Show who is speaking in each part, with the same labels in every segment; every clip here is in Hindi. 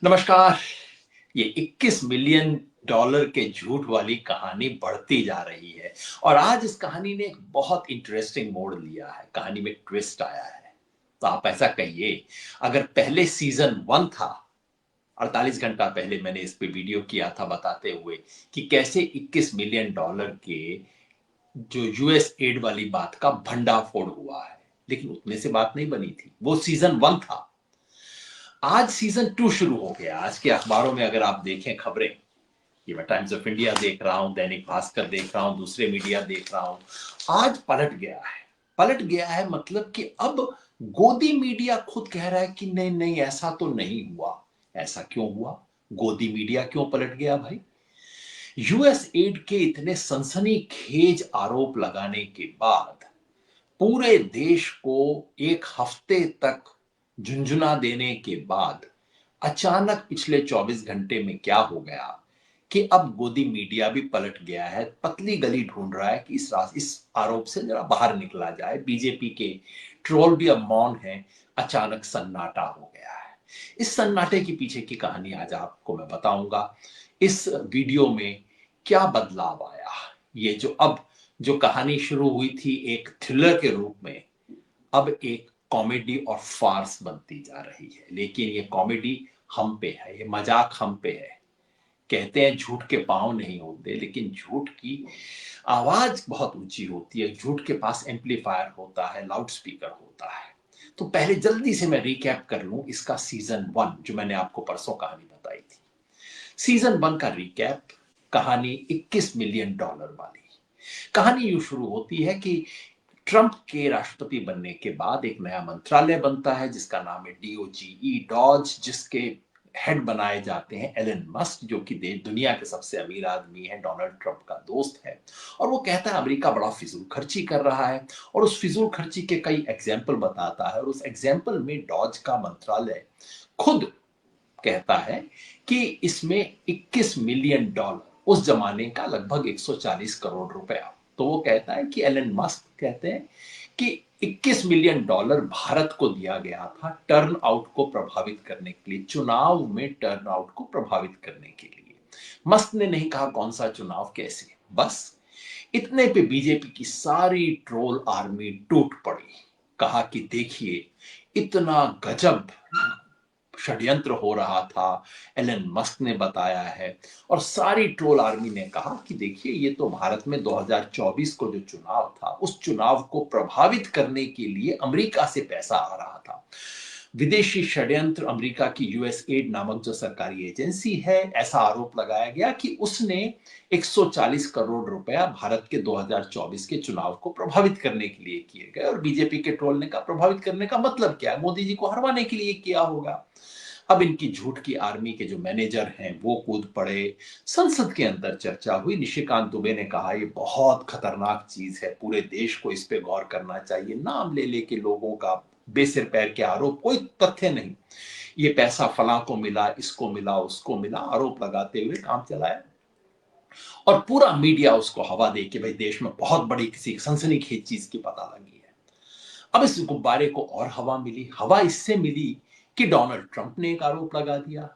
Speaker 1: नमस्कार। ये 21 मिलियन डॉलर के झूठ वाली कहानी बढ़ती जा रही है और आज इस कहानी ने एक बहुत इंटरेस्टिंग मोड़ लिया है। कहानी में ट्विस्ट आया है। तो आप ऐसा कहिए, अगर पहले सीजन 1 था, 48 घंटा पहले मैंने इस पे वीडियो किया था बताते हुए कि कैसे 21 मिलियन डॉलर के जो यूएस एड वाली बात का भंडाफोड़ हुआ है, लेकिन उतने से बात नहीं बनी थी। वो सीजन 1 था। आज सीजन 2 शुरू हो गया। आज के अखबारों में अगर आप देखें खबरें, ये मैं टाइम्स ऑफ इंडिया देख रहा हूं, दैनिक भास्कर देख रहा हूं, दूसरे मीडिया देख रहा हूं, आज पलट गया है। पलट गया है मतलब कि अब गोदी मीडिया खुद कह रहा है कि नहीं नहीं, ऐसा तो नहीं हुआ। ऐसा क्यों हुआ? गोदी मीडिया क्यों पलट गया भाई? यूएस एड के इतने सनसनीखेज आरोप लगाने के बाद पूरे देश को एक हफ्ते तक झुंझुना देने के बाद अचानक पिछले 24 घंटे में क्या हो गया कि अब गोदी मीडिया भी पलट गया है, पतली गली ढूंढ रहा है कि इस आरोप से जरा बाहर निकला जाए। बीजेपी के ट्रोल भी अब मौन है। अचानक सन्नाटा हो गया है। इस सन्नाटे के पीछे की कहानी आज आपको मैं बताऊंगा। इस वीडियो में क्या बदलाव आया, ये जो कहानी शुरू हुई थी एक थ्रिलर के रूप में, अब एक कॉमेडी और फार्स बनती जा रही है। लेकिन ये कॉमेडी हम पे है, ये मजाक हम पे है। कहते हैं झूठ के पांव नहीं होते, लेकिन झूठ की आवाज बहुत ऊंची होती है। झूठ के पास एम्पलीफायर होता है, लाउड स्पीकर होता है। तो पहले जल्दी से मैं रिकैप कर लूं इसका सीजन 1, जो मैंने आपको परसों कहानी बताई थी। सीजन 1 का रिकैप, कहानी 21 मिलियन डॉलर वाली। कहानी यूं शुरू होती है कि ट्रंप के राष्ट्रपति बनने के बाद एक नया मंत्रालय बनता है जिसका नाम है डीओजीई, डॉज, जिसके हेड बनाए जाते हैं एलन मस्क, जो कि दुनिया के सबसे अमीर आदमी है, डोनाल्ड ट्रंप का दोस्त है। और वो कहता है अमेरिका बड़ा फिजूल खर्ची कर रहा है और उस फिजूल खर्ची के कई एग्जाम्पल बताता है। और उस एग्जाम्पल में डॉज का मंत्रालय खुद कहता है कि इसमें 21 मिलियन डॉलर, उस जमाने का लगभग 140 करोड़ रुपया। तो वो कहता है कि एलन मस्क कहते हैं कि 21 मिलियन डॉलर भारत को दिया गया था टर्न आउट को प्रभावित करने के लिए, चुनाव में टर्न आउट को प्रभावित करने के लिए। मस्क ने नहीं कहा कौन सा चुनाव, कैसे, बस इतने पे बीजेपी की सारी ट्रोल आर्मी टूट पड़ी। कहा कि देखिए, इतना गजब षड्यंत्र हो रहा था, एलन मस्क ने बताया है। और सारी ट्रोल आर्मी ने कहा कि देखिए, ये तो भारत में 2024 को जो चुनाव था, उस चुनाव को प्रभावित करने के लिए अमेरिका से पैसा आ रहा था। विदेशी षड्यंत्र, अमेरिका की यूएस एड नामक जो सरकारी एजेंसी है, ऐसा आरोप लगाया गया कि उसने 140 करोड़ रुपया भारत के 2024 के चुनाव को प्रभावित करने के लिए किए गए। और बीजेपी के ट्रोल ने कहा प्रभावित करने का मतलब क्या है, मोदी जी को हरवाने के लिए किया होगा। अब इनकी झूठ की आर्मी के जो मैनेजर हैं वो कूद पड़े। संसद के अंदर चर्चा हुई। निशिकांत दुबे ने कहा ये बहुत खतरनाक चीज है, पूरे देश को इस पे गौर करना चाहिए। नाम ले लेके लोगों का बेसिर पैर के आरोप, कोई तथ्य नहीं। ये पैसा फलां को मिला, इसको मिला, उसको मिला, आरोप लगाते हुए काम चलाया। और पूरा मीडिया उसको हवा दे कि भाई देश में बहुत बड़ी किसी सनसनीखेज चीज की पता लगी है। अब इस गुब्बारे को और हवा मिली। हवा इससे मिली कि डोनाल्ड ट्रंप ने एक आरोप लगा दिया।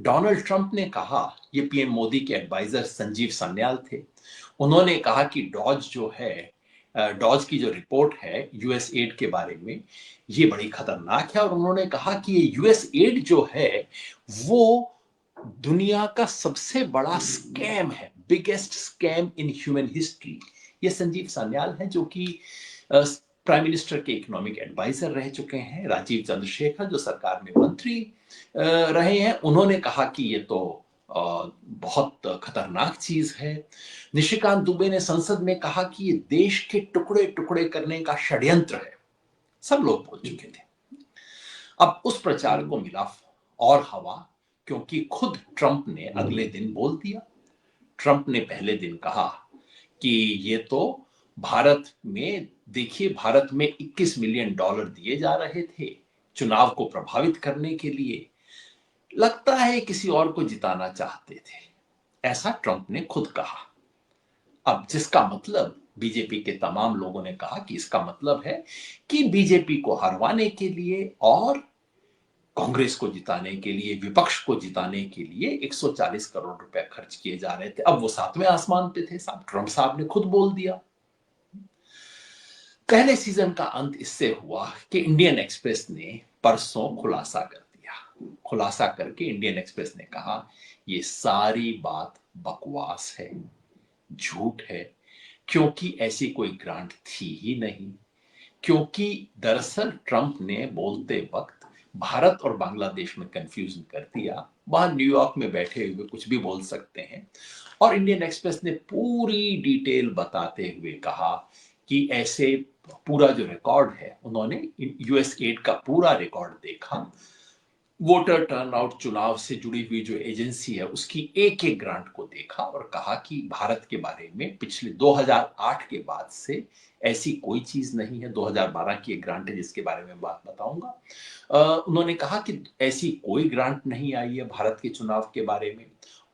Speaker 1: डोनाल्ड ट्रंप ने कहा, ये पीएम मोदी के एडवाइजर संजीव सान्याल थे, उन्होंने कहा कि डॉज जो है, डॉज की जो रिपोर्ट है यूएस एड के बारे में, ये बड़ी खतरनाक है। और उन्होंने कहा कि ये यूएस एड जो है वो दुनिया का सबसे बड़ा स्कैम है, biggest scam in human history. ये संजीव सान्याल है जो कि प्राइम मिनिस्टर के इकोनॉमिक एडवाइजर रह चुके हैं। राजीव चंद्रशेखर जो सरकार में मंत्री रहे हैं, उन्होंने कहा कि ये तो बहुत खतरनाक चीज है। निशिकांत दुबे ने संसद में कहा कि ये देश के टुकड़े टुकड़े करने का षड्यंत्र है। सब लोग बोल चुके थे। अब उस प्रचार को मिला और हवा, क्योंकि खुद ट्रंप ने अगले दिन बोल दिया। ट्रंप ने पहले दिन कहा कि ये तो भारत में, देखिए, भारत में 21 मिलियन डॉलर दिए जा रहे थे चुनाव को प्रभावित करने के लिए, लगता है किसी और को जिताना चाहते थे, ऐसा ट्रंप ने खुद कहा। अब जिसका मतलब, बीजेपी के तमाम लोगों ने कहा कि इसका मतलब है कि बीजेपी को हरवाने के लिए और कांग्रेस को जिताने के लिए, विपक्ष को जिताने के लिए 140 करोड़ रुपए खर्च किए जा रहे थे। अब वो सातवें आसमान पे थे साहब, ट्रंप साहब ने खुद बोल दिया। पहले सीजन का अंत इससे हुआ कि इंडियन एक्सप्रेस ने परसों खुलासा कर दिया। खुलासा करके इंडियन एक्सप्रेस ने कहा ये सारी बात बकवास है, झूठ है, क्योंकि ऐसी कोई ग्रांट थी ही नहीं। क्योंकि दरअसल ट्रंप ने बोलते वक्त भारत और बांग्लादेश में कंफ्यूजन कर दिया। वहां न्यूयॉर्क में बैठे हुए कुछ भी बोल सकते हैं। और इंडियन एक्सप्रेस ने पूरी डिटेल बताते हुए कहा कि ऐसे पूरा जो रिकॉर्ड है, उन्होंने यूएस एड का पूरा रिकॉर्ड देखा, वोटर टर्नआउट चुनाव से जुड़ी हुई जो एजेंसी है उसकी एक एक ग्रांट को देखा और कहा कि भारत के बारे में पिछले 2008 के बाद से ऐसी कोई चीज नहीं है। 2012 की एक ग्रांट है जिसके बारे में बात बताऊंगा। उन्होंने कहा कि ऐसी कोई ग्रांट नहीं आई है भारत के चुनाव के बारे में।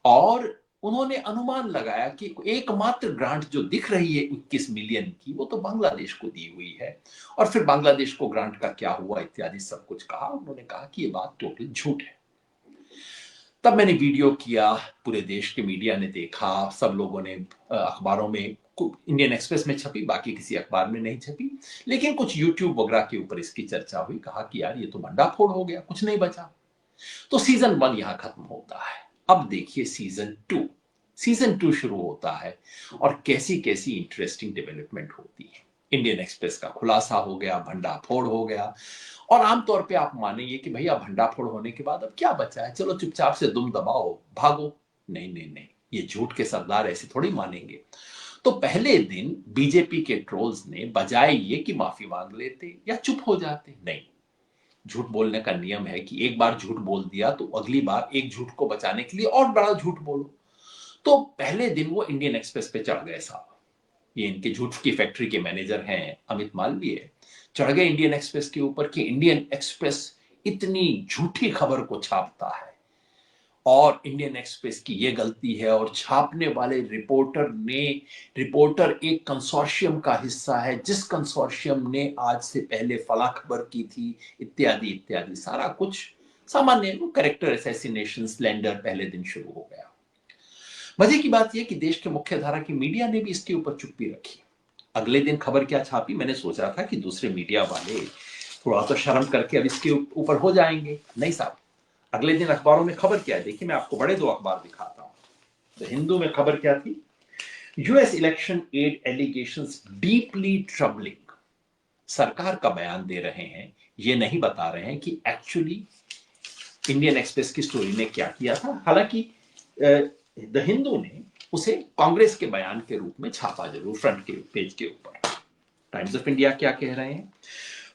Speaker 1: और उन्होंने अनुमान लगाया कि एकमात्र ग्रांट जो दिख रही है 21 मिलियन की, वो तो बांग्लादेश को दी हुई है। और फिर बांग्लादेश को ग्रांट का क्या हुआ इत्यादि सब कुछ कहा। उन्होंने कहा कि ये बात टोटल झूठ है। तब मैंने वीडियो किया, पूरे देश के मीडिया ने देखा, सब लोगों ने अखबारों में, इंडियन एक्सप्रेस में छपी, बाकी किसी अखबार में नहीं छपी, लेकिन कुछ यूट्यूब वगैरह के ऊपर इसकी चर्चा हुई। कहा कि यार ये तो भंडाफोड़ हो गया, कुछ नहीं बचा। तो सीजन 1 यहां खत्म होता है। अब देखिए सीजन 2। सीजन 2 शुरू होता है और कैसी कैसी इंटरेस्टिंग डेवलपमेंट होती है। इंडियन एक्सप्रेस का खुलासा हो गया, भंडाफोड़ हो गया। और आमतौर पे आप मानेंगे कि भैया भंडाफोड़ होने के बाद अब क्या बचा है, चलो चुपचाप से दुम दबाओ, भागो। नहीं नहीं नहीं, ये झूठ के सरदार ऐसे थोड़ी मानेंगे। तो पहले दिन बीजेपी के ट्रोल्स ने बजाय ये कि माफी मांग लेते या चुप हो जाते, नहीं, झूठ बोलने का नियम है कि एक बार झूठ बोल दिया तो अगली बार एक झूठ को बचाने के लिए और बड़ा झूठ बोलो। तो पहले दिन वो इंडियन एक्सप्रेस पे चढ़ गए साहब। ये इनके झूठ की फैक्ट्री के मैनेजर हैं अमित मालवीय, चढ़ गए इंडियन एक्सप्रेस के ऊपर कि इंडियन एक्सप्रेस इतनी झूठी खबर को छापता है और इंडियन एक्सप्रेस की ये गलती है और छापने वाले रिपोर्टर एक कंसोर्शियम का हिस्सा है जिस कंसोर्शियम ने आज से पहले फला खबर की थी, इत्यादि इत्यादि सारा कुछ सामान्य कैरेक्टर असैसिनेशन स्लैंडर पहले दिन शुरू हो गया। मजे की बात यह कि देश के मुख्य धारा की मीडिया ने भी इसके ऊपर चुप्पी रखी। अगले दिन खबर क्या छापी, मैंने सोचा था कि दूसरे मीडिया वाले थोड़ा तो शर्म करके अब इसके ऊपर हो जाएंगे, नहीं साहब। अगले दिन अखबारों में खबर क्या है, देखिए मैं आपको बड़े दो अखबार दिखाता हूं। तो हिंदू में खबर क्या थी, US election aid allegations deeply troubling. सरकार का बयान दे रहे हैं, ये नहीं बता रहे हैं कि एक्चुअली इंडियन एक्सप्रेस की स्टोरी ने क्या किया था। हालांकि द हिंदू ने उसे कांग्रेस के बयान के रूप में छापा जरूर फ्रंट के पेज के ऊपर। टाइम्स ऑफ इंडिया क्या कह रहे हैं,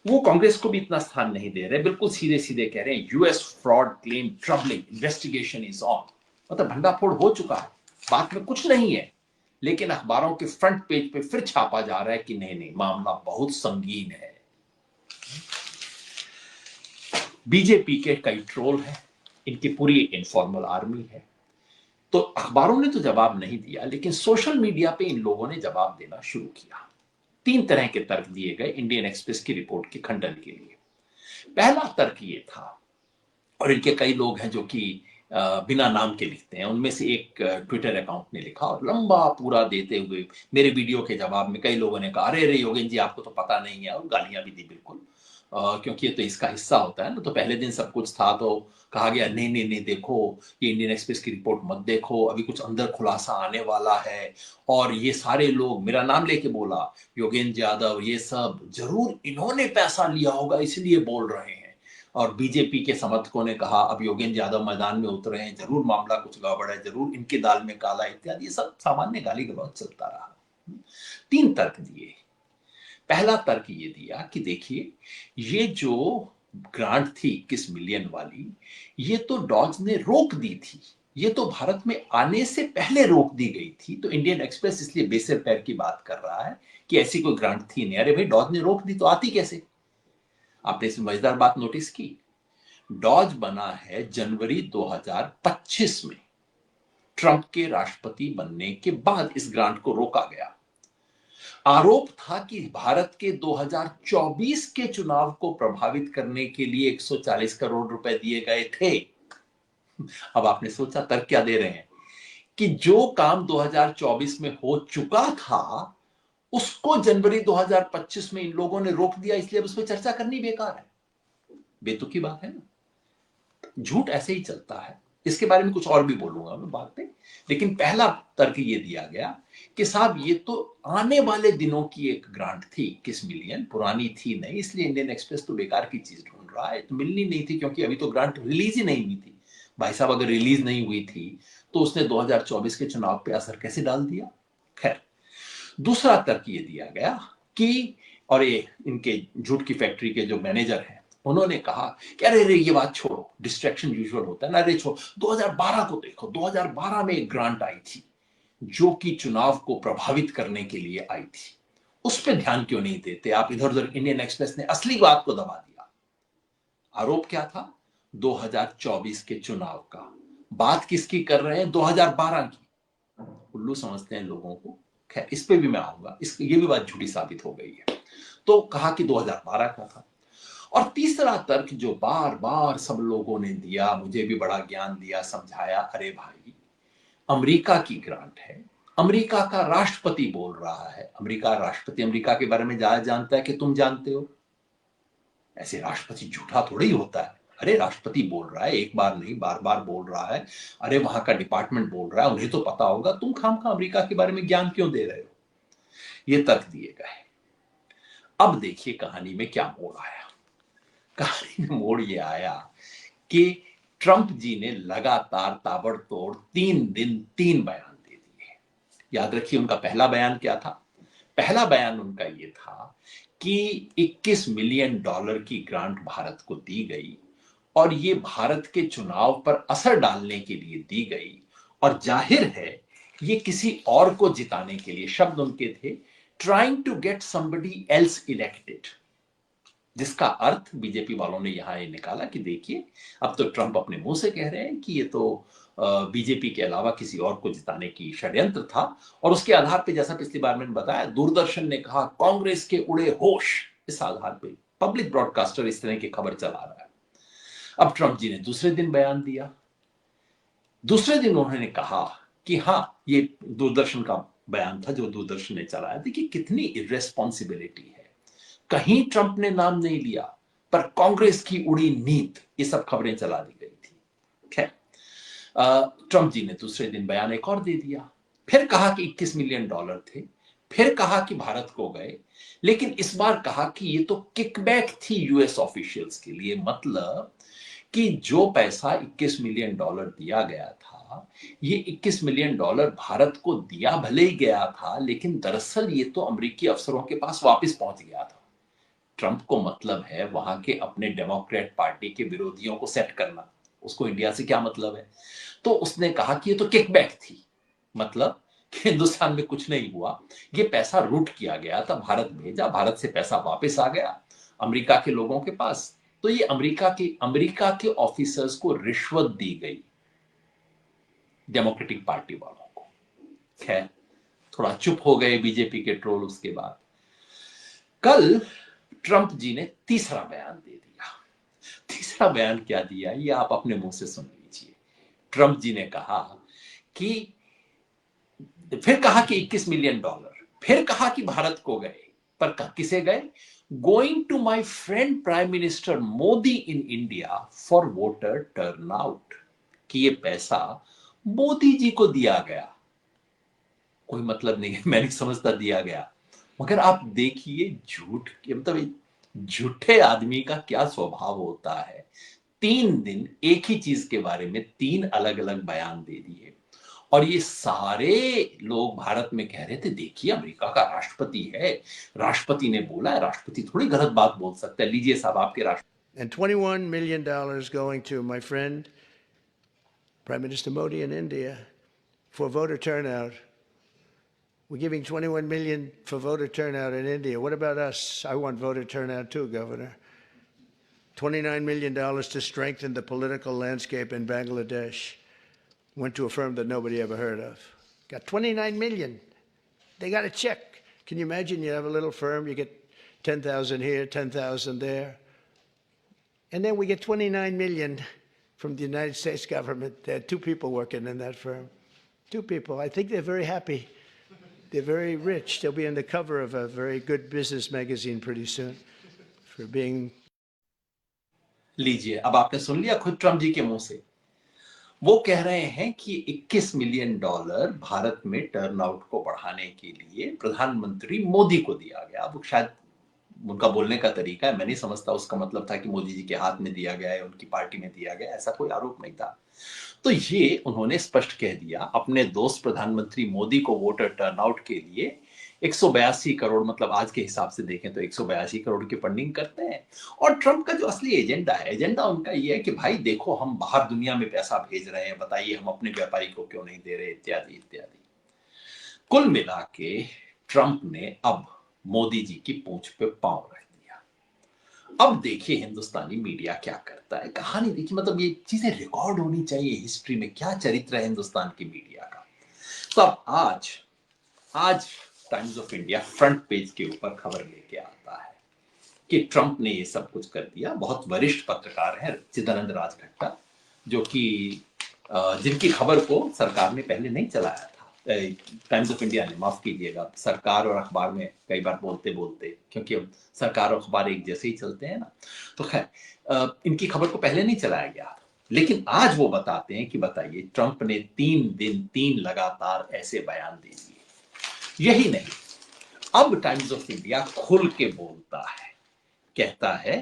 Speaker 1: वो कांग्रेस को भी इतना स्थान नहीं दे रहे, बिल्कुल सीधे सीधे कह रहे हैं US fraud claim troubling, investigation is on. मतलब भंडाफोड़ हो चुका है, बात में कुछ नहीं है, लेकिन अखबारों के फ्रंट पेज पे फिर छापा जा रहा है कि नहीं नहीं, मामला बहुत संगीन है। बीजेपी के कई ट्रोल हैं, इनकी पूरी इनफॉर्मल आर्मी है। तो अखबारों ने तो जवाब नहीं दिया, लेकिन सोशल मीडिया पे इन लोगों ने जवाब देना शुरू किया। 3 तरह के तर्क दिए गए इंडियन एक्सप्रेस की रिपोर्ट के खंडन के लिए। पहला तर्क ये था, और इनके कई लोग हैं जो कि बिना नाम के लिखते हैं, उनमें से एक ट्विटर अकाउंट ने लिखा और लंबा पूरा देते हुए मेरे वीडियो के जवाब में कई लोगों ने कहा अरे अरे योगेन जी आपको तो पता नहीं है, और गालियां भी दी बिल्कुल। क्योंकि ये तो इसका हिस्सा होता है ना। तो पहले दिन सब कुछ था तो कहा गया नहीं नहीं नहीं, देखो ये इंडियन एक्सप्रेस की रिपोर्ट मत देखो, अभी कुछ अंदर खुलासा आने वाला है। और ये सारे लोग, मेरा नाम लेके बोला, योगेंद्र यादव, ये सब जरूर इन्होंने पैसा लिया होगा इसलिए बोल रहे हैं। और बीजेपी के समर्थकों ने कहा अब योगेंद्र यादव मैदान में उतरे हैं, जरूर मामला कुछ गड़बड़ है, जरूर इनके दाल में काला, इत्यादि ये सब सामान्य गाली गलौज चलता रहा। 3 तर्क दिए। पहला तर्क ये दिया कि देखिए ये जो ग्रांट थी 21 मिलियन वाली, ये तो डॉज ने रोक दी थी, ये तो भारत में आने से पहले रोक दी गई थी। तो इंडियन एक्सप्रेस इसलिए बेसिर पैर की बात कर रहा है कि ऐसी कोई ग्रांट थी नहीं। अरे भाई डॉज ने रोक दी तो आती कैसे? आपने इसमें मजेदार बात नोटिस की, डॉज बना है जनवरी 2025 में, ट्रंप के राष्ट्रपति बनने के बाद इस ग्रांट को रोका गया। आरोप था कि भारत के 2024 के चुनाव को प्रभावित करने के लिए 140 करोड़ रुपए दिए गए थे। अब आपने सोचा तर्क क्या दे रहे हैं कि जो काम 2024 में हो चुका था उसको जनवरी 2025 में इन लोगों ने रोक दिया, इसलिए अब उस पर चर्चा करनी बेकार है। बेतुकी बात है ना। झूठ ऐसे ही चलता है। इसके बारे में कुछ और भी बोलूंगा मैं बाद में, लेकिन पहला तर्क ये दिया गया कि साहब ये तो आने वाले दिनों की एक ग्रांट थी, 21 मिलियन पुरानी थी नहीं, इसलिए इंडियन एक्सप्रेस तो बेकार की चीज ढूंढ रहा है, तो मिलनी नहीं थी क्योंकि अभी तो ग्रांट रिलीज ही नहीं हुई थी। भाई साहब अगर रिलीज नहीं हुई थी तो उसने 2024 के चुनाव पे असर कैसे डाल दिया। खैर, दूसरा तर्क ये दिया गया कि, और ये इनके झूठ की फैक्ट्री के जो मैनेजर हैं उन्होंने कहा कि अरे रे ये बात छोड़ो, डिस्ट्रैक्शन यूजुअल होता है ना, अरे छोड़ो 2012 को देखो, 2012 में एक ग्रांट आई थी जो कि चुनाव को प्रभावित करने के लिए आई थी, उस पर ध्यान क्यों नहीं देते आप। इधर उधर इंडियन एक्सप्रेस ने असली बात को दबा दिया। आरोप क्या था? 2024 के चुनाव का। बात किसकी कर रहे हैं? 2012 की। उल्लू समझते हैं लोगों को। खैर, इस पे भी मैं आऊंगा, ये भी बात झूठी साबित हो गई है। तो कहा कि 2012 का था। और तीसरा तर्क जो बार बार सब लोगों ने दिया, मुझे भी बड़ा ज्ञान दिया, समझाया, अरे भाई अमेरिका की ग्रांट है, अमेरिका का राष्ट्रपति बोल रहा है, अमेरिका राष्ट्रपति अमेरिका के बारे में ज्यादा जानता है कि तुम जानते हो। ऐसे राष्ट्रपति झूठा थोड़ी ही होता है। अरे राष्ट्रपति बोल रहा है, एक बार नहीं बार बार बोल रहा है, अरे वहां का डिपार्टमेंट बोल रहा है, उन्हें तो पता होगा, तुम खामखा अमेरिका के बारे में ज्ञान क्यों दे रहे हो। ये तर्क दिए गए। अब देखिए कहानी में क्या मोड़ आया। कहानी में मोड़ ये आया कि ट्रंप जी ने लगातार ताबड़तोड़ 3 दिन 3 बयान दे दिए। याद रखिए उनका पहला बयान क्या था? पहला बयान उनका ये था कि 21 मिलियन डॉलर की ग्रांट भारत को दी गई और ये भारत के चुनाव पर असर डालने के लिए दी गई, और जाहिर है ये किसी और को जिताने के लिए, शब्द उनके थे trying to get somebody else elected, जिसका अर्थ बीजेपी वालों ने यहां ये निकाला कि देखिए अब तो ट्रंप अपने मुंह से कह रहे हैं कि ये तो बीजेपी के अलावा किसी और को जिताने की षड्यंत्र था। और उसके आधार पे, जैसा पिछली बार मैंने बताया, दूरदर्शन ने कहा कांग्रेस के उड़े होश, इस आधार पे पब्लिक ब्रॉडकास्टर इस तरह की खबर चला रहा है। अब ट्रंप जी ने दूसरे दिन बयान दिया। दूसरे दिन उन्होंने कहा कि हाँ, ये दूरदर्शन का बयान था जो दूरदर्शन ने चलाया, देखिए कितनी इर्रेस्पॉन्सिबिलिटी है। कहीं ट्रंप ने नाम नहीं लिया पर कांग्रेस की उड़ी नींद, ये सब खबरें चला दी गई थी। खैर, ट्रंप जी ने दूसरे दिन बयान एक और दे दिया। फिर कहा कि 21 मिलियन डॉलर थे, फिर कहा कि भारत को गए, लेकिन इस बार कहा कि ये तो किकबैक थी यूएस ऑफिशियल्स के लिए। मतलब कि जो पैसा 21 मिलियन डॉलर दिया गया था, ये 21 मिलियन डॉलर भारत को दिया भले ही गया था, लेकिन दरअसल ये तो अमेरिकी अफसरों के पास वापस पहुंच गया था। ट्रंप को मतलब है वहां के अपने डेमोक्रेट पार्टी के विरोधियों को सेट करना, उसको इंडिया से क्या मतलब है। तो उसने कहा कि ये तो किकबैक थी, मतलब कि हिंदुस्तान में कुछ नहीं हुआ, ये पैसा रूट किया गया था, भारत भेजा, भारत से पैसा वापस आ गया अमेरिका के लोगों के पास। तो ये अमेरिका के ऑफिसर्स को रिश्वत दी गई, डेमोक्रेटिक पार्टी वालों को। खैर, थोड़ा चुप हो गए बीजेपी के ट्रोल उसके बाद। कल ट्रंप जी ने तीसरा बयान दे दिया। तीसरा बयान क्या दिया ये आप अपने मुंह से सुन लीजिए। ट्रंप जी ने कहा कि, फिर कहा कि 21 मिलियन डॉलर, फिर कहा कि भारत को गए, पर किसे गए? Going to my friend prime minister Modi in India for voter turnout, कि ये पैसा मोदी जी को दिया गया। कोई मतलब नहीं है, मैं नहीं समझता दिया गया, मगर आप देखिए झूठ के मतलब झूठे आदमी का क्या स्वभाव होता है। 3 दिन एक ही चीज के बारे में 3 अलग अलग बयान दे दिए, और ये सारे लोग भारत में कह रहे थे देखिए अमेरिका का राष्ट्रपति है, राष्ट्रपति ने बोला है, राष्ट्रपति थोड़ी गलत बात बोल सकता है। लीजिए साहब आपके राष्ट्रपति।
Speaker 2: And $21 million going to my friend, Prime Minister Modi in India, for voter turnout. We're giving $21 million for voter turnout in India. What about us? I want voter turnout too, Governor. $29 million to strengthen the political landscape in Bangladesh. Went to a firm that nobody ever heard of. Got $29 million. They got a check. Can you imagine you have a little firm, you get 10,000 here, 10,000 there, and then we get 29 million from the United States government. There are 2 people working in that firm. 2 people. I think they're very happy. They're very rich. They'll be on the cover of a very good business magazine pretty soon for being.
Speaker 1: लीजिए, अब आपने सुन लिया खुद ट्रम्प जी के मुंह से। वो कह रहे हैं कि $21 मिलियन भारत में टर्नआउट को बढ़ाने के लिए प्रधानमंत्री मोदी को दिया गया। अब शायद उनका बोलने का तरीका है, मैं नहीं समझता उसका मतलब था कि मोदी जी के हाथ में दिया गया है, उनकी पार्टी में दिया गया, ऐसा कोई आरोप नहीं था। तो ये उन्होंने स्पष्ट कह दिया, अपने दोस्त प्रधानमंत्री मोदी को वोटर टर्नआउट के लिए 182 करोड़, मतलब आज के हिसाब से देखें तो 182 करोड़ की फंडिंग करते हैं। और ट्रंप का जो असली एजेंडा है, एजेंडा उनका ये है कि भाई देखो, हम बाहर दुनिया में पैसा भेज रहे हैं, बताइए हम अपने व्यापारी को क्यों नहीं दे रहे, इत्यादि इत्यादि। कुल मिला के ट्रंप ने अब मोदी जी की पूंछ पे पांव रख दिया। अब देखिए हिंदुस्तानी मीडिया क्या करता है। कहानी देखिए, मतलब ये चीजें रिकॉर्ड होनी चाहिए हिस्ट्री में, क्या चरित्र है हिंदुस्तान की मीडिया का। तो अब आज times of India front page के ऊपर खबर लेके आता है कि ट्रंप ने ये सब कुछ कर दिया। बहुत वरिष्ठ पत्रकार हैं चिदानंद राजखट्टा, जो कि जिनकी खबर को सरकार ने पहले नहीं चलाया था, टाइम्स ऑफ इंडिया ने, माफ कीजिएगा, सरकार और अखबार में कई बार बोलते बोलते, क्योंकि अब सरकार और अखबार एक जैसे ही चलते हैं ना, तो खैर इनकी खबर को पहले नहीं चलाया गया था। लेकिन आज वो बताते हैं कि बताइए, ट्रंप ने 3 दिन 3 लगातार ऐसे बयान दे दिए। यही नहीं, अब टाइम्स ऑफ इंडिया खुल के बोलता है, कहता है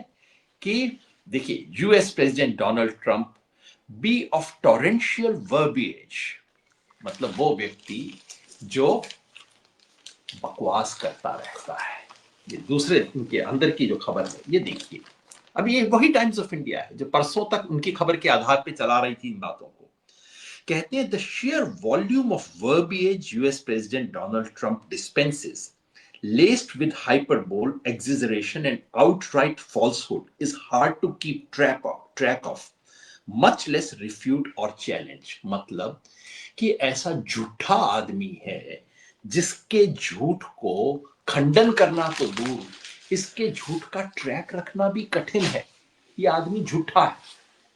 Speaker 1: कि देखिए, US president Donald Trump be of torrential verbiage, मतलब वो व्यक्ति जो बकवास करता रहता है। ये दूसरे उनके अंदर की जो खबर है, ये देखिए। अब ये वही टाइम्स ऑफ इंडिया है जो परसों तक उनकी खबर के आधार पे चला रही थी इन बातों को। कहते हैं, the sheer volume of verbiage US President Donald Trump dispenses, laced with hyperbole, exaggeration, and outright falsehood, is hard to keep track of, much less refute or challenge. मतलब कि ऐसा झूठा आदमी है जिसके झूठ को खंडन करना तो दूर, इसके झूठ का ट्रैक रखना भी कठिन है। ये आदमी झूठा है।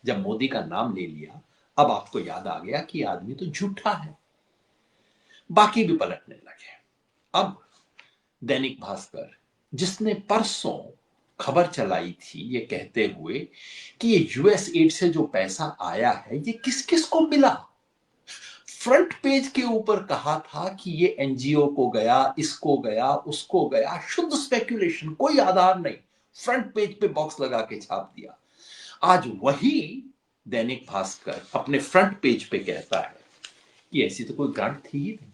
Speaker 1: जब मोदी का नाम ले लिया, अब आपको याद आ गया कि आदमी तो झूठा है। बाकी भी पलटने लगे। अब दैनिक भास्कर, जिसने परसों खबर चलाई थी ये कहते हुए कि ये यूएस एड से जो पैसा आया है ये किस किस को मिला, फ्रंट पेज के ऊपर कहा था कि ये एनजीओ को गया, इसको गया, उसको गया, शुद्ध स्पेक्यूलेशन, कोई आधार नहीं, फ्रंट पेज पे बॉक्स लगा के छाप दिया। आज वही दैनिक भास्कर अपने फ्रंट पेज पे कहता है कि ऐसी तो कोई ग्रांट थी ही नहीं।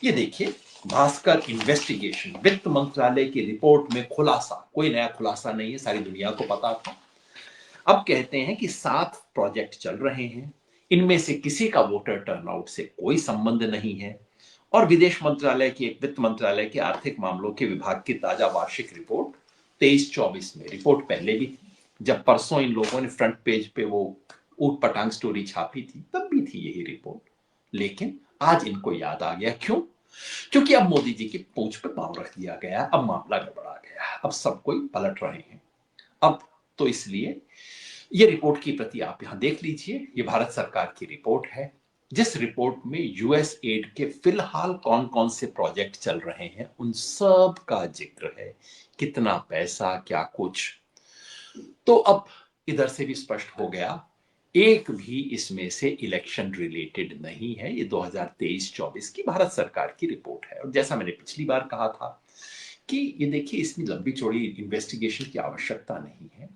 Speaker 1: ये देखिए, भास्कर इन्वेस्टिगेशन, वित्त मंत्रालय की रिपोर्ट में खुलासा, कोई नया खुलासा नहीं है, सारी दुनिया को पता था। अब कहते हैं कि 7 प्रोजेक्ट चल रहे हैं, इनमें से किसी का वोटर टर्नआउट से कोई संबंध नहीं है। और विदेश मंत्रालय की, एक वित्त मंत्रालय के आर्थिक मामलों के विभाग की ताजा वार्षिक रिपोर्ट 23-24 में, रिपोर्ट पहले भी थी, जब परसों इन लोगों ने फ्रंट पेज पे वो ऊट पटांग स्टोरी छापी थी तब भी थी यही रिपोर्ट। लेकिन आज इनको याद आ गया, क्यों? क्योंकि अब मोदी जी की पूंछ पे पांव रख दिया गया, अब मामला गड़बड़ा गया, अब सब कोई पलट रहे हैं। अब तो इसलिए ये रिपोर्ट की प्रति आप यहां देख लीजिए, ये भारत सरकार की रिपोर्ट है, जिस रिपोर्ट में यूएस एड के फिलहाल कौन कौन से प्रोजेक्ट चल रहे हैं उन सब का जिक्र है, कितना पैसा, क्या कुछ। तो अब इधर से भी स्पष्ट हो गया, एक भी इसमें से इलेक्शन रिलेटेड नहीं है। ये 2023-24 की भारत सरकार की रिपोर्ट है। और जैसा मैंने पिछली बार कहा था कि ये देखिए, इसमें लंबी चौड़ी इन्वेस्टिगेशन की आवश्यकता नहीं है,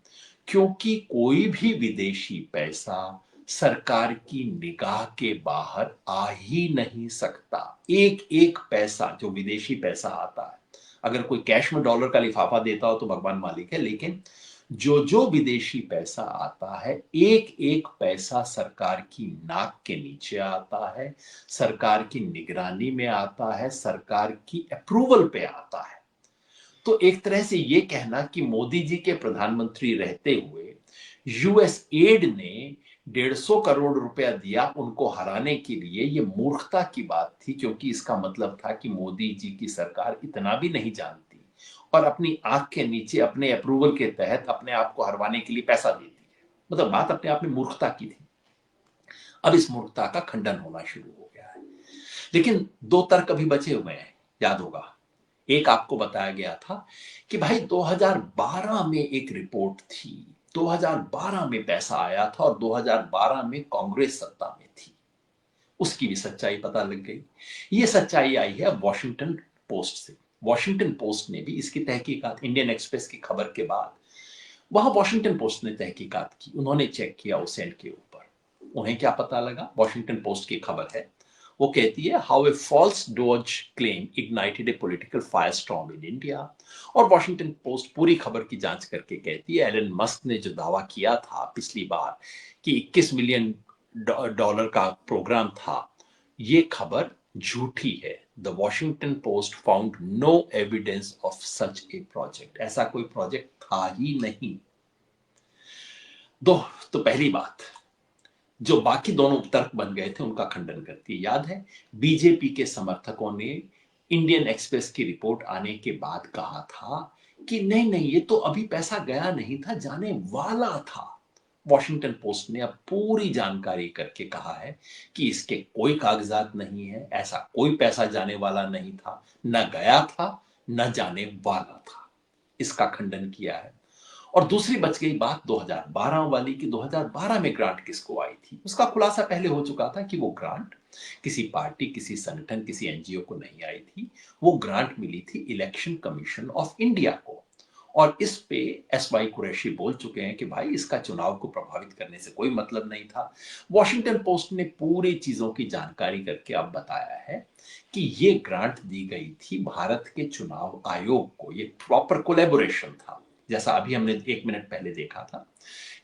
Speaker 1: क्योंकि कोई भी विदेशी पैसा सरकार की निगाह के बाहर आ ही नहीं सकता। एक एक पैसा जो विदेशी पैसा आता है, अगर कोई कैश में डॉलर का लिफाफा देता हो तो भगवान मालिक है, लेकिन जो जो विदेशी पैसा आता है, एक एक पैसा सरकार की नाक के नीचे आता है, सरकार की निगरानी में आता है, सरकार की अप्रूवल पे आता है। तो एक तरह से ये कहना कि मोदी जी के प्रधानमंत्री रहते हुए यूएस एड ने 150 करोड़ रुपया दिया उनको हराने के लिए, ये मूर्खता की बात थी, क्योंकि इसका मतलब था कि मोदी जी की सरकार इतना भी नहीं जानती और अपनी आंख के नीचे अपने अप्रूवल के तहत अपने आप को हरवाने के लिए पैसा देती है। मतलब बात अपने आप में मूर्खता की थी। अब इस मूर्खता का खंडन होना शुरू हो गया है, लेकिन दो तर्क अभी बचे हुए हैं, याद होगा। एक आपको बताया गया था कि भाई 2012 में एक रिपोर्ट थी, 2012 में पैसा आया था और 2012 में कांग्रेस सत्ता में थी, उसकी भी सच्चाई पता लग गई। ये सच्चाई आई है वॉशिंगटन पोस्ट से। वॉशिंगटन पोस्ट ने भी इसकी तहकीकात, इंडियन एक्सप्रेस की खबर के बाद वहां वॉशिंगटन पोस्ट ने तहकीकात की, उन्होंने चेक किया उस सेंट के ऊपर। उन्हें क्या पता लगा, वॉशिंगटन पोस्ट की खबर है, वो कहती है how a false DOGE claim ignited a political firestorm in India. और वॉशिंगटन पोस्ट पूरी खबर की जांच करके कहती है एलन मस्क ने जो दावा किया था पिछली बार कि 21 मिलियन डॉलर का प्रोग्राम था, ये खबर झूठी है। The Washington Post found no evidence of such a project, ऐसा कोई प्रोजेक्ट था ही नहीं। दो, तो पहली बात, जो बाकी दोनों तर्क बन गए थे उनका खंडन करती है। याद है बीजेपी के समर्थकों ने इंडियन एक्सप्रेस की रिपोर्ट आने के बाद कहा था कि नहीं नहीं, ये तो अभी पैसा गया नहीं था, जाने वाला था। वॉशिंगटन पोस्ट ने अब पूरी जानकारी करके कहा है कि इसके कोई कागजात नहीं है, ऐसा कोई पैसा जाने वाला नहीं था, न गया था न जाने वाला था। इसका खंडन किया है। और दूसरी बच गई बात 2012 वाली कि 2012 में ग्रांट किसको आई थी। उसका खुलासा पहले हो चुका था कि वो ग्रांट किसी पार्टी, किसी संगठन, किसी एनजीओ को नहीं आई थी। वो ग्रांट मिली थी इलेक्शन कमीशन ऑफ इंडिया को। और इस पे एस वाई कुरैशी बोल चुके हैं कि भाई इसका चुनाव को प्रभावित करने से कोई मतलब नहीं था। वॉशिंगटन पोस्ट ने पूरी चीजों की जानकारी करके अब बताया है कि ये ग्रांट दी गई थी भारत के चुनाव आयोग को। ये प्रॉपर कोलैबोरेशन था, जैसा अभी हमने 1 मिनट पहले देखा था।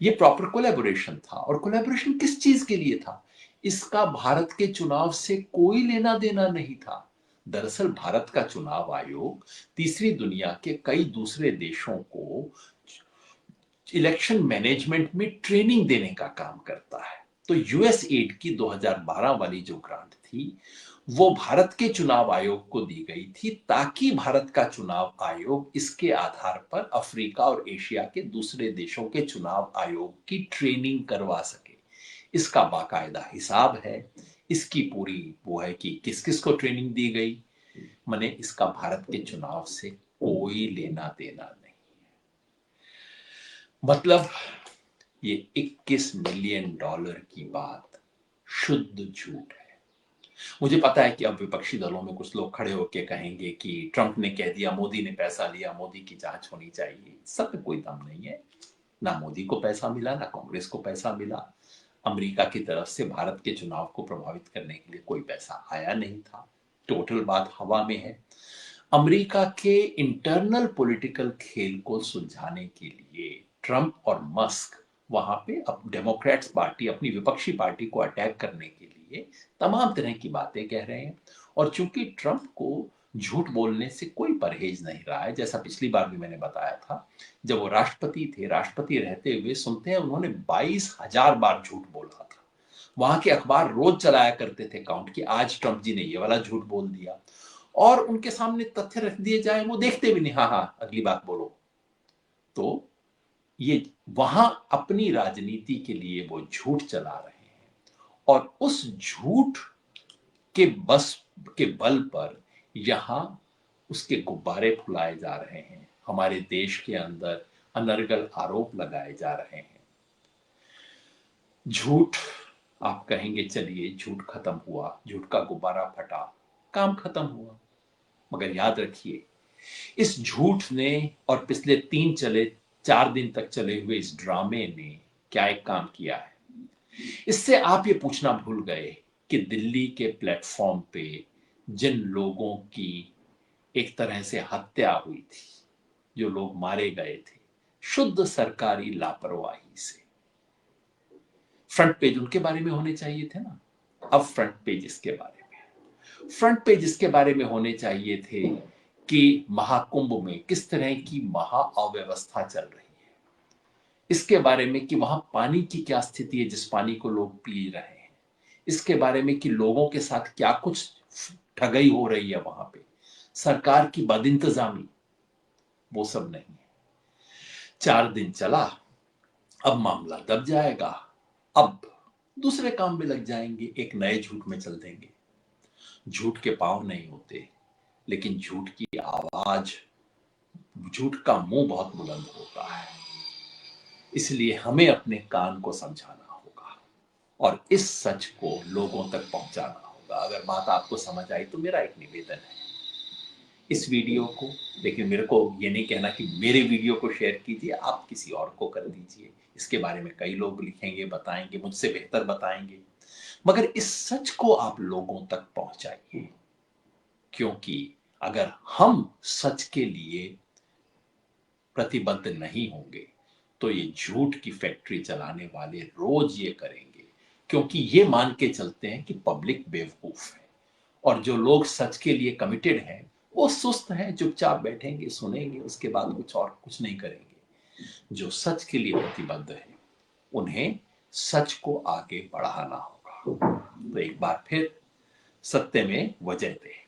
Speaker 1: ये प्रॉपर कोलैबोरेशन था। और कोलैबोरेशन किस चीज के लिए था? इसका भारत के चुनाव से कोई लेना देना नहीं था। दरअसल भारत का चुनाव आयोग तीसरी दुनिया के कई दूसरे देशों को इलेक्शन मैनेजमेंट में ट्रेनिंग देने का काम करता है। तो यूएस एड की 2012 वाली जो ग्रांट थी वो भारत के चुनाव आयोग को दी गई थी, ताकि भारत का चुनाव आयोग इसके आधार पर अफ्रीका और एशिया के दूसरे देशों के चुनाव आयोग की ट्रेनिंग करवा सके। इसका बाकायदा हिसाब है, इसकी पूरी वो है कि किस किस को ट्रेनिंग दी गई। मने इसका भारत के चुनाव से कोई लेना देना नहीं। मतलब ये 21 मिलियन डॉलर की बात शुद्ध झूठ है। मुझे पता है कि अब विपक्षी दलों में कुछ लोग खड़े होकर कहेंगे कि ट्रंप ने कह दिया, मोदी ने पैसा लिया, मोदी की जांच होनी चाहिए। सब में कोई दम नहीं है। ना मोदी को पैसा मिला, ना कांग्रेस को पैसा मिला। अमेरिका की तरफ से भारत के चुनाव को प्रभावित करने के लिए कोई पैसा आया नहीं था। टोटल बात हवा में है। अमेरिका के इंटरनल पॉलिटिकल खेल को सुलझाने के लिए ट्रंप और मस्क वहां पे अब डेमोक्रेट्स पार्टी, अपनी विपक्षी पार्टी को अटैक करने के लिए तमाम तरह की बातें कह रहे हैं। और चूंकि ट्रंप को झूठ बोलने से कोई परहेज नहीं रहा है, जैसा पिछली बार भी मैंने बताया था, जब वो राष्ट्रपति थे, राष्ट्रपति रहते हुए सुनते हैं उन्होंने 22,000 बार झूठ बोला था। वहां के अखबार रोज चलाया करते थे काउंट कि आज ट्रंप जी ने ये वाला झूठ बोल दिया। और उनके सामने तथ्य रख दिए जाए, वो देखते भी नहीं, हाँ हाँ अगली बात बोलो। तो ये वहां अपनी राजनीति के लिए वो झूठ चला रहे हैं। और उस झूठ के बस के बल पर यहां उसके गुब्बारे फुलाए जा रहे हैं। हमारे देश के अंदर अनर्गल आरोप लगाए जा रहे हैं। झूठ, आप कहेंगे चलिए झूठ खत्म हुआ, झूठ का गुब्बारा फटा, काम खत्म हुआ। मगर याद रखिए, इस झूठ ने और पिछले 4 दिन तक चले हुए इस ड्रामे ने क्या एक काम किया है। इससे आप ये पूछना भूल गए कि दिल्ली के प्लेटफॉर्म पे जिन लोगों की एक तरह से हत्या हुई थी, जो लोग मारे गए थे शुद्ध सरकारी लापरवाही से, फ्रंट पेज उनके बारे में होने चाहिए थे ना। अब फ्रंट पेज इसके बारे में, फ्रंट पेज इसके बारे में होने चाहिए थे कि महाकुंभ में किस तरह की महा अव्यवस्था चल रही है। इसके बारे में कि वहां पानी की क्या स्थिति है जिस पानी को लोग पी रहे हैं, इसके बारे में कि लोगों के साथ क्या कुछ ठगई हो रही है वहां पे, सरकार की बदइंतजामी, वो सब नहीं है। 4 दिन चला, अब मामला दब जाएगा, अब दूसरे काम में लग जाएंगे, एक नए झूठ में चल देंगे। झूठ के पांव नहीं होते, लेकिन झूठ की आवाज, झूठ का मुंह बहुत बुलंद होता है। इसलिए हमें अपने कान को समझाना होगा और इस सच को लोगों तक पहुंचाना होगा। अगर बात आपको समझ आई तो मेरा एक निवेदन है, इस वीडियो को, लेकिन मेरे को ये नहीं कहना कि मेरे वीडियो को शेयर कीजिए, आप किसी और को कर दीजिए। इसके बारे में कई लोग लिखेंगे, बताएंगे, मुझसे बेहतर बताएंगे, मगर इस सच को आप लोगों तक पहुंचाइए, क्योंकि अगर हम सच के लिए प्रतिबद्ध नहीं होंगे तो ये झूठ की फैक्ट्री चलाने वाले रोज ये करेंगे, क्योंकि ये मान के चलते हैं कि पब्लिक बेवकूफ है, और जो लोग सच के लिए कमिटेड हैं वो सुस्त हैं, चुपचाप बैठेंगे, सुनेंगे, उसके बाद कुछ नहीं करेंगे। जो सच के लिए प्रतिबद्ध है उन्हें सच को आगे बढ़ाना होगा। तो एक बार फिर, सत्य में वजह दे।